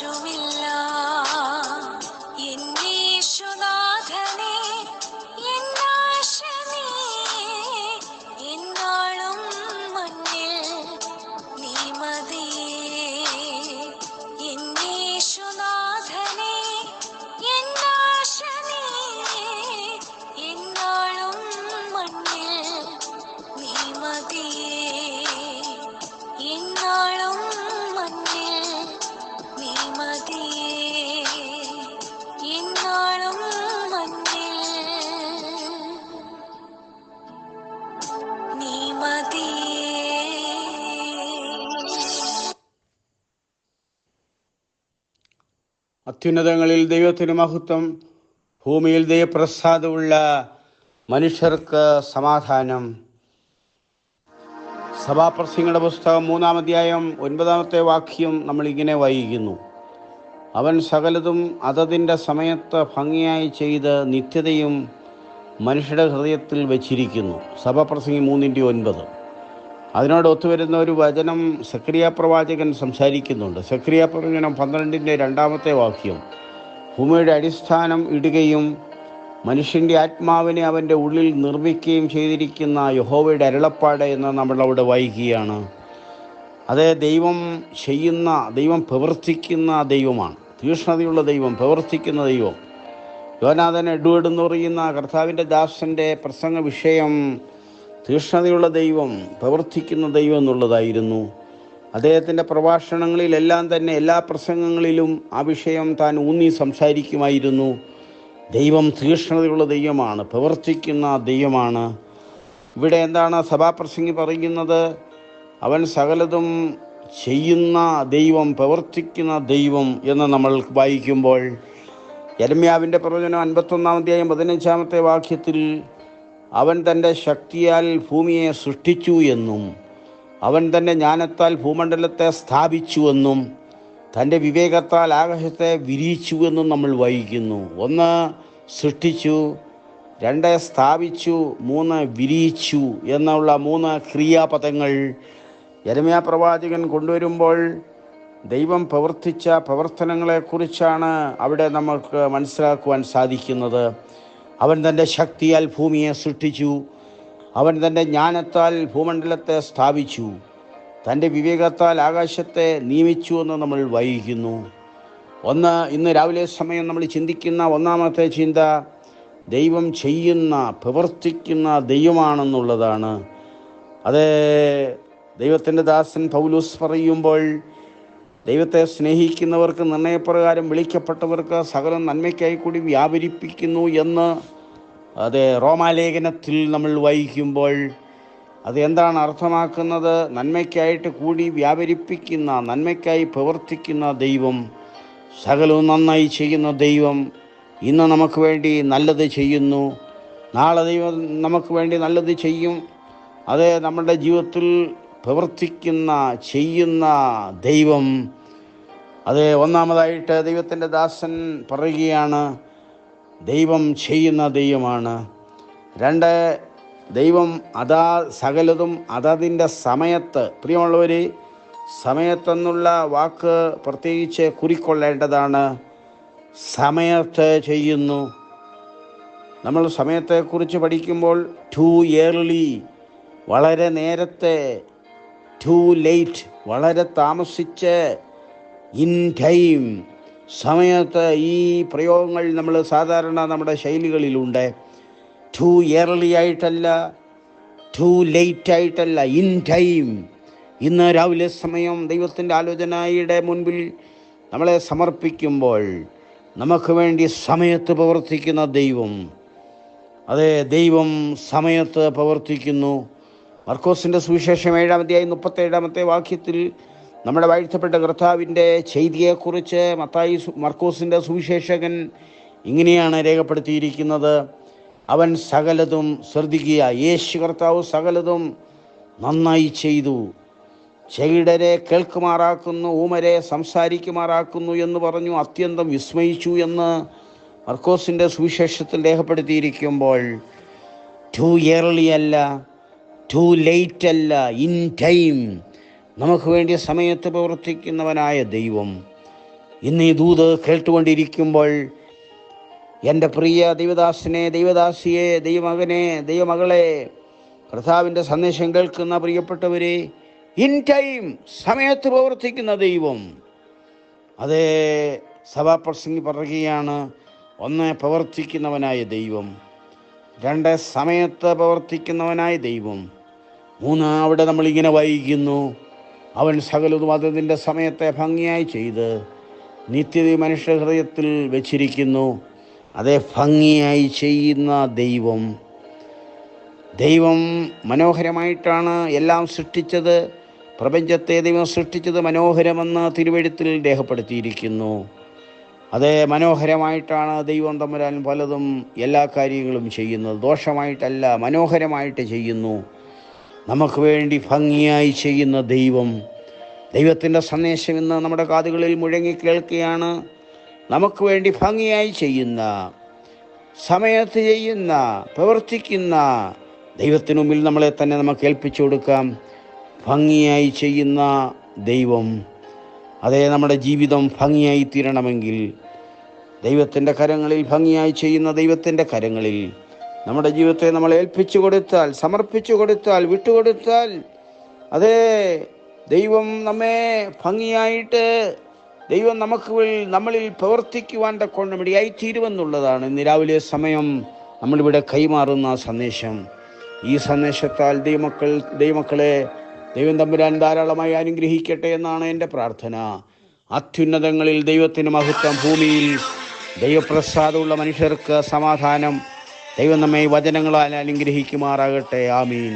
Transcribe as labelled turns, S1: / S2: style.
S1: ആരുമില്ല എന്നീശുനാഥനേ, എന്നാശ നീ, എന്നാളും മണ്ണിൽ നീ മതിയേ. എന്നീശുനാഥനേ, എന്നാശ നീ, എന്നാളും മണ്ണിൽ നീ മതിയേ. എന്നാളും മണ്ണിൽ നീ മതിയേ. എന്നാളും മണ്ണിൽ നീ മതിയേ.
S2: അത്യുന്നതങ്ങളിൽ ദൈവത്തിന് മഹത്വം, ഭൂമിയിൽ ദൈവപ്രസാദമുള്ള മനുഷ്യർക്ക് സമാധാനം. സഭാപ്രസംഗികളുടെ പുസ്തകം 3-ാം അധ്യായം 9-ാമത്തെ വാക്യം നമ്മൾ ഇങ്ങനെ വായിക്കുന്നു: അവൻ സകലതും അതതിൻ്റെ സമയത്ത് ഭംഗിയായി ചെയ്ത് നിത്യതയും മനുഷ്യരുടെ ഹൃദയത്തിൽ വച്ചിരിക്കുന്നു. സഭാപ്രസംഗി 3:9. അതിനോട് ഒത്തുവരുന്ന ഒരു വചനം സക്രിയ പ്രവാചകൻ സംസാരിക്കുന്നുണ്ട്. സക്രിയ പ്രവചനം 12-ാമത്തെ വാക്യം: ഭൂമിയുടെ അടിസ്ഥാനം ഇടുകയും മനുഷ്യൻ്റെ ആത്മാവിനെ അവൻ്റെ ഉള്ളിൽ നിർമ്മിക്കുകയും ചെയ്തിരിക്കുന്ന യഹോവയുടെ അരുളപ്പാട് എന്ന് നമ്മളവിടെ വായിക്കുകയാണ്. അത് ദൈവം പ്രവർത്തിക്കുന്ന ദൈവമാണ്. തീക്ഷ്ണതയുള്ള ദൈവം, പ്രവർത്തിക്കുന്ന ദൈവം. യോനാഥൻ എഡ്വേർഡ് എന്ന് പറയുന്ന കർത്താവിൻ്റെ ദാസൻ്റെ പ്രസംഗ വിഷയം തീക്ഷ്ണതയുള്ള ദൈവം, പ്രവർത്തിക്കുന്ന ദൈവം എന്നുള്ളതായിരുന്നു. അദ്ദേഹത്തിൻ്റെ പ്രഭാഷണങ്ങളിലെല്ലാം തന്നെ, എല്ലാ പ്രസംഗങ്ങളിലും ആ വിഷയം താൻ ഊന്നി സംസാരിക്കുമായിരുന്നു. ദൈവം തീക്ഷ്ണതയുള്ള ദൈവമാണ്, പ്രവർത്തിക്കുന്ന ദൈവമാണ്. ഇവിടെ എന്താണ് സഭാപ്രസംഗി പറയുന്നത്? അവൻ സകലതും ചെയ്യുന്ന ദൈവം, പ്രവർത്തിക്കുന്ന ദൈവം എന്ന് നമ്മൾ വായിക്കുമ്പോൾ, യെരമ്യാവിൻ്റെ പ്രവചനം 51-ാം അധ്യായം 15-ാമത്തെ വാക്യത്തിൽ അവൻ തൻ്റെ ശക്തിയാൽ ഭൂമിയെ സൃഷ്ടിച്ചു എന്നും അവൻ തൻ്റെ ജ്ഞാനത്താൽ ഭൂമണ്ഡലത്തെ സ്ഥാപിച്ചുവെന്നും തൻ്റെ വിവേകത്താൽ ആകാശത്തെ വിരിയിച്ചുവെന്നും നമ്മൾ വായിക്കുന്നു. 1 സൃഷ്ടിച്ചു, 2 സ്ഥാപിച്ചു, 3 വിരിയിച്ചു എന്നുള്ള 3 ക്രിയാപദങ്ങൾ യെരമ്യാ പ്രവാചകൻ കൊണ്ടുവരുമ്പോൾ ദൈവം പ്രവർത്തിച്ച പ്രവർത്തനങ്ങളെക്കുറിച്ചാണ് അവിടെ നമുക്ക് മനസ്സിലാക്കുവാൻ സാധിക്കുന്നത്. അവൻ തൻ്റെ ശക്തിയാൽ ഭൂമിയെ സൃഷ്ടിച്ചു, അവൻ തൻ്റെ ജ്ഞാനത്താൽ ഭൂമണ്ഡലത്തെ സ്ഥാപിച്ചു, തൻ്റെ വിവേകത്താൽ ആകാശത്തെ നിയമിച്ചു എന്ന് നമ്മൾ വായിക്കുന്നു. ഇന്ന് രാവിലെ സമയം നമ്മൾ ചിന്തിക്കുന്ന 1-ാമത്തെ ചിന്ത ദൈവം ചെയ്യുന്ന, പ്രവർത്തിക്കുന്ന ദൈവമാണെന്നുള്ളതാണ്. അത് ദൈവത്തിൻ്റെ ദാസൻ പൗലോസ് പറയുമ്പോൾ, ദൈവത്തെ സ്നേഹിക്കുന്നവർക്ക് നിർണയപ്രകാരം വിളിക്കപ്പെട്ടവർക്ക് സകലം നന്മയ്ക്കായി കൂടി വ്യാപരിപ്പിക്കുന്നു എന്ന് അത് റോമാലേഖനത്തിൽ നമ്മൾ വായിക്കുമ്പോൾ അത് എന്താണ് അർത്ഥമാക്കുന്നത്? നന്മയ്ക്കായിട്ട് കൂടി വ്യാപരിപ്പിക്കുന്ന, നന്മയ്ക്കായി പ്രവർത്തിക്കുന്ന ദൈവം, സകലവും നന്നായി ചെയ്യുന്ന ദൈവം ഇന്ന് നമുക്ക് വേണ്ടി നല്ലത് ചെയ്യുന്നു. നാളെ ദൈവം നമുക്ക് വേണ്ടി നല്ലത് ചെയ്യും. അത് നമ്മുടെ ജീവിതത്തിൽ പ്രവർത്തിക്കുന്ന, ചെയ്യുന്ന ദൈവം. അത് 1-ാമതായിട്ട് ദൈവത്തിൻ്റെ ദാസൻ പറയുകയാണ്, ദൈവം ചെയ്യുന്ന ദൈവമാണ്. 2, ദൈവം സകലതും അതതിൻ്റെ സമയത്ത്. പ്രിയമുള്ളവർ, സമയത്തെന്നുള്ള വാക്ക് പ്രത്യേകിച്ച് കുറിക്കൊള്ളേണ്ടതാണ്. സമയത്ത് ചെയ്യുന്നു. നമ്മൾ സമയത്തെക്കുറിച്ച് പഠിക്കുമ്പോൾ ടു ഏർലി, വളരെ നേരത്തെ; ടു ലേറ്റ്, വളരെ താമസിച്ച്; ഇൻ ടൈം, സമയത്ത്. ഈ പ്രയോഗങ്ങൾ നമ്മൾ സാധാരണ നമ്മുടെ ശൈലികളിലുണ്ട്. ടു ഏർലി ആയിട്ടല്ല, ടു ലേറ്റ് ആയിട്ടല്ല, ഇൻ ടൈം. ഇന്ന് രാവിലെ സമയം ദൈവത്തിൻ്റെ ആലോചനയുടെ മുൻപിൽ നമ്മളെ സമർപ്പിക്കുമ്പോൾ നമുക്ക് വേണ്ടി സമയത്ത് പ്രവർത്തിക്കുന്ന ദൈവം. അതെ, ദൈവം സമയത്ത് പ്രവർത്തിക്കുന്നു. മർക്കോസിൻ്റെ സുവിശേഷം 7-ാം അധ്യായം 37-ാമത്തെ വാക്യത്തിൽ നമ്മുടെ വാഴ്ത്തപ്പെട്ട കർത്താവിൻ്റെ ചെയ്തിയെക്കുറിച്ച് മർക്കോസിൻ്റെ സുവിശേഷകൻ ഇങ്ങനെയാണ് രേഖപ്പെടുത്തിയിരിക്കുന്നത്: അവൻ സകലതും, ശ്രദ്ധിക്കുക, യേശു കർത്താവ് സകലതും നന്നായി ചെയ്തു. ചെകിടരെ കേൾക്കുമാറാക്കുന്നു, ഊമരെ സംസാരിക്കുമാറാക്കുന്നു എന്ന് പറഞ്ഞു അത്യന്തം വിസ്മയിച്ചു എന്ന് മർക്കോസിൻ്റെ സുവിശേഷത്തിൽ രേഖപ്പെടുത്തിയിരിക്കുമ്പോൾ, ടു ഏർലി അല്ല, ടു ലേറ്റ് അല്ല, ഇൻ ടൈം, നമുക്ക് വേണ്ടി സമയത്ത് പ്രവർത്തിക്കുന്നവനായ ദൈവം. ഇന്ന് ഈ ദൂത് കേട്ടുകൊണ്ടിരിക്കുമ്പോൾ എൻ്റെ പ്രിയ ദൈവദാസനെ, ദൈവദാസിയെ, ദൈവമകനെ, ദൈവമകളെ, കർത്താവിൻ്റെ സന്ദേശം കേൾക്കുന്ന പ്രിയപ്പെട്ടവരെ, ഇൻ ടൈം, സമയത്ത് പ്രവർത്തിക്കുന്ന ദൈവം. അതേ, സഭാപ്രസംഗി പറയുകയാണ്, 1 പ്രവർത്തിക്കുന്നവനായ ദൈവം, 2 സമയത്ത് പ്രവർത്തിക്കുന്നവനായ ദൈവം, 3 അവിടെ നമ്മളിങ്ങനെ വായിക്കുന്നു, അവൻ സകലതും അതതിൻ്റെ സമയത്തെ ഭംഗിയായി ചെയ്ത് നിത്യത മനുഷ്യ ഹൃദയത്തിൽ വെച്ചിരിക്കുന്നു. അതേ, ഭംഗിയായി ചെയ്യുന്ന ദൈവം. ദൈവം മനോഹരമായിട്ടാണ് എല്ലാം സൃഷ്ടിച്ചത്. പ്രപഞ്ചത്തെ ദൈവം സൃഷ്ടിച്ചത് മനോഹരമെന്ന് തിരുവെഴുത്തിൽ രേഖപ്പെടുത്തിയിരിക്കുന്നു. അതേ, മനോഹരമായിട്ടാണ് ദൈവം തമ്പുരാൻ പലതും എല്ലാ കാര്യങ്ങളും ചെയ്യുന്നത്. ദോഷമായിട്ടല്ല, മനോഹരമായിട്ട് ചെയ്യുന്നു. നമുക്ക് വേണ്ടി ഭംഗിയായി ചെയ്യുന്ന ദൈവം. ദൈവത്തിൻ്റെ സന്ദേശം ഇന്ന് നമ്മുടെ കാതുകളിൽ മുഴങ്ങി കേൾക്കുകയാണ്. നമുക്ക് വേണ്ടി ഭംഗിയായി ചെയ്യുന്ന, സമയത്ത് ചെയ്യുന്ന, പ്രവർത്തിക്കുന്ന ദൈവത്തിനു മുമ്പിൽ നമ്മളെ തന്നെ നമുക്ക് ഏൽപ്പിച്ചു കൊടുക്കാം. ഭംഗിയായി ചെയ്യുന്ന ദൈവം. അതേ, നമ്മുടെ ജീവിതം ഭംഗിയായി തീരണമെങ്കിൽ ദൈവത്തിൻ്റെ കരങ്ങളിൽ, ഭംഗിയായി ചെയ്യുന്ന ദൈവത്തിൻ്റെ കരങ്ങളിൽ നമ്മുടെ ജീവിതത്തെ നമ്മൾ ഏൽപ്പിച്ചു കൊടുത്താൽ, സമർപ്പിച്ചു കൊടുത്താൽ, വിട്ടുകൊടുത്താൽ, അതേ, ദൈവം നമ്മെ ഭംഗിയായിട്ട്, ദൈവം നമ്മളിൽ പ്രവർത്തിക്കുവാൻ തക്കോണമിടയായി തീരുമെന്നുള്ളതാണ് ഇന്ന് രാവിലെ സമയം നമ്മളിവിടെ കൈമാറുന്ന സന്ദേശം. ഈ സന്ദേശത്താൽ ദൈവമക്കളെ ദൈവം തമ്പുരാൻ ധാരാളമായി അനുഗ്രഹിക്കട്ടെ എന്നാണ് എൻ്റെ പ്രാർത്ഥന. അത്യുന്നതങ്ങളിൽ ദൈവത്തിന് മഹത്വം, ഭൂമിയിൽ ദൈവപ്രസാദമുള്ള മനുഷ്യർക്ക് സമാധാനം. ദൈവം നമ്മെ വചനങ്ങളാൽ അനുഗ്രഹിക്കുമാറാകട്ടെ. ആമീൻ.